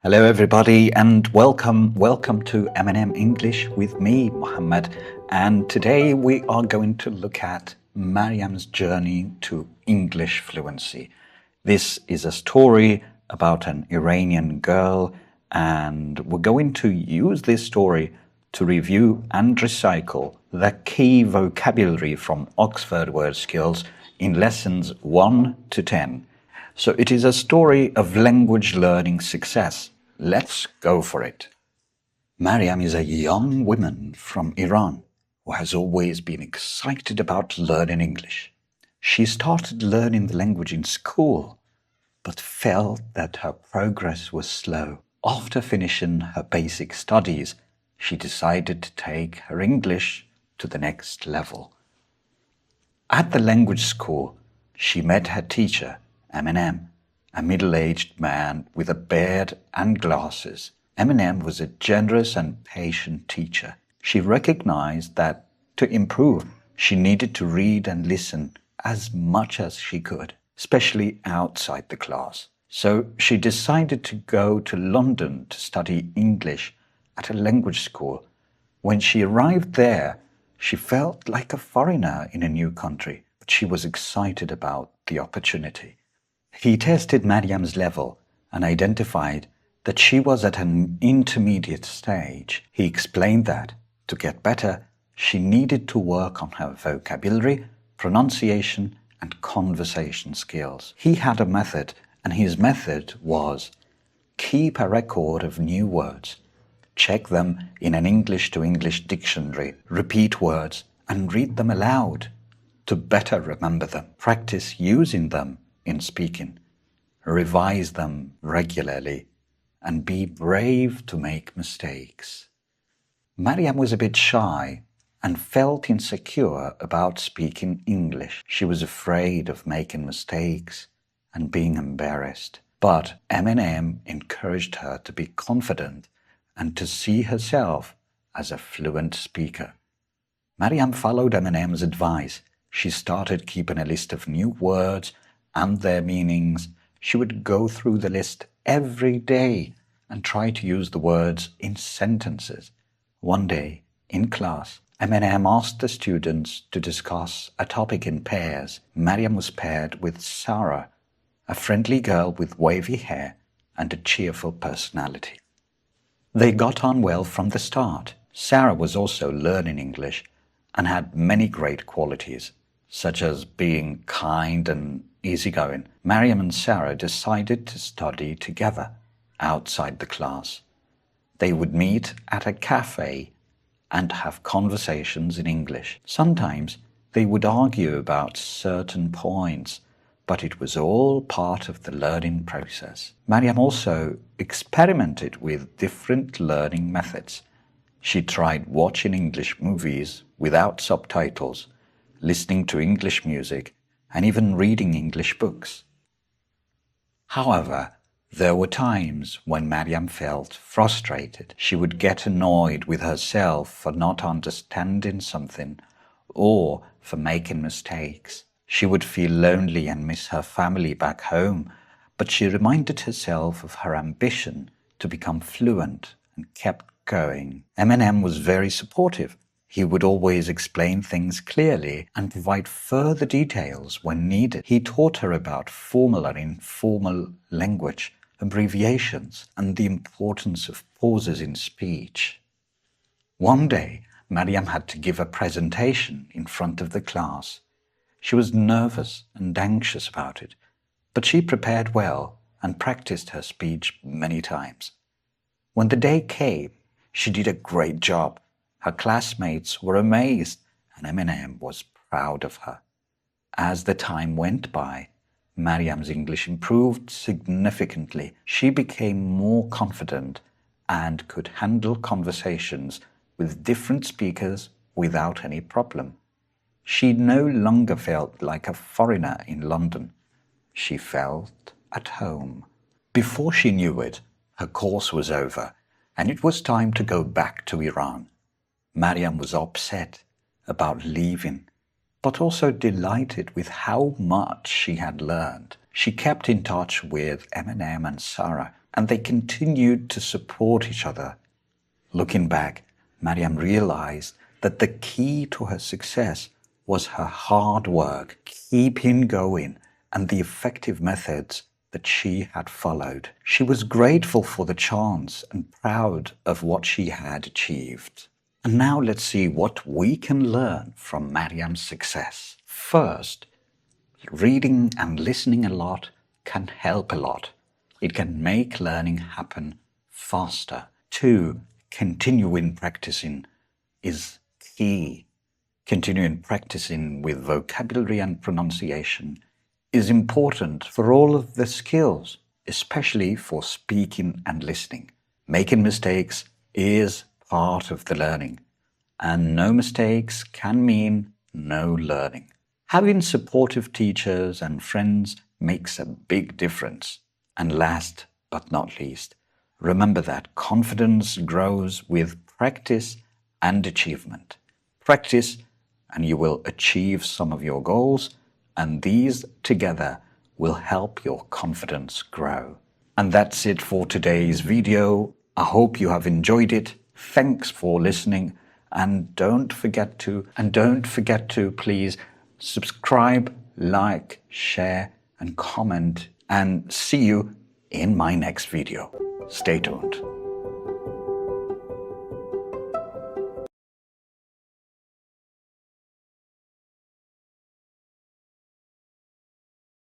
Hello, everybody, and welcome to M&M English with me, Mohammed. And today we are going to look at Mariam's journey to English fluency. This is a story about an Iranian girl, and we're going to use this story to review and recycle the key vocabulary from Oxford Word Skills in lessons 1 to 10. So it is a story of language learning success. Let's go for it. Mariam is a young woman from Iran who has always been excited about learning English. She started learning the language in school, but felt that her progress was slow. After finishing her basic studies, she decided to take her English to the next level. At the language school, she met her teacher, M&M, a middle-aged man with a beard and glasses. M&M was a generous and patient teacher. She recognized that to improve, she needed to read and listen as much as she could, especially outside the class. So she decided to go to London to study English at a language school. When she arrived there, she felt like a foreigner in a new country, but she was excited about the opportunity. He tested Mariam's level and identified that she was at an intermediate stage. He explained that, to get better, she needed to work on her vocabulary, pronunciation, and conversation skills. He had a method, and his method was keep a record of new words, check them in an English-to-English dictionary, repeat words, and read them aloud to better remember them. Practice using them in speaking, revise them regularly, and be brave to make mistakes. Mariam was a bit shy and felt insecure about speaking English. She was afraid of making mistakes and being embarrassed. But M&M encouraged her to be confident and to see herself as a fluent speaker. Mariam followed M&M's advice. She started keeping a list of new words and their meanings. She would go through the list every day and try to use the words in sentences. One day, in class, M&M asked the students to discuss a topic in pairs. Mariam was paired with Sarah, a friendly girl with wavy hair and a cheerful personality. They got on well from the start. Sarah was also learning English and had many great qualities, such as being kind and easygoing. Mariam and Sarah decided to study together outside the class. They would meet at a cafe and have conversations in English. Sometimes they would argue about certain points, but it was all part of the learning process. Mariam also experimented with different learning methods. She tried watching English movies without subtitles, listening to English music, and even reading English books. However, there were times when Mariam felt frustrated. She would get annoyed with herself for not understanding something or for making mistakes. She would feel lonely and miss her family back home, but she reminded herself of her ambition to become fluent and kept going. M&M was very supportive. He would always explain things clearly and provide further details when needed. He taught her about formal and informal language, abbreviations, and the importance of pauses in speech. One day, Mariam had to give a presentation in front of the class. She was nervous and anxious about it, but she prepared well and practiced her speech many times. When the day came, she did a great job. Her classmates were amazed, and M&M was proud of her. As the time went by, Mariam's English improved significantly. She became more confident and could handle conversations with different speakers without any problem. She no longer felt like a foreigner in London. She felt at home. Before she knew it, her course was over, and it was time to go back to Iran. Mariam was upset about leaving, but also delighted with how much she had learned. She kept in touch with M&M and Sarah, and they continued to support each other. Looking back, Mariam realized that the key to her success was her hard work, keeping going, and the effective methods that she had followed. She was grateful for the chance and proud of what she had achieved. And now let's see what we can learn from Mariam's success. First, reading and listening a lot can help a lot. It can make learning happen faster. 2, continuing practicing is key. Continuing practicing with vocabulary and pronunciation is important for all of the skills, especially for speaking and listening. Making mistakes is part of the learning, and no mistakes can mean no learning. Having supportive teachers and friends makes a big difference. And last but not least, remember that confidence grows with practice and achievement. Practice and you will achieve some of your goals, and these together will help your confidence grow. And that's it for today's video. I hope you have enjoyed it. Thanks for listening, and don't forget to please subscribe, like, share, and comment, and see you in my next video. Stay tuned.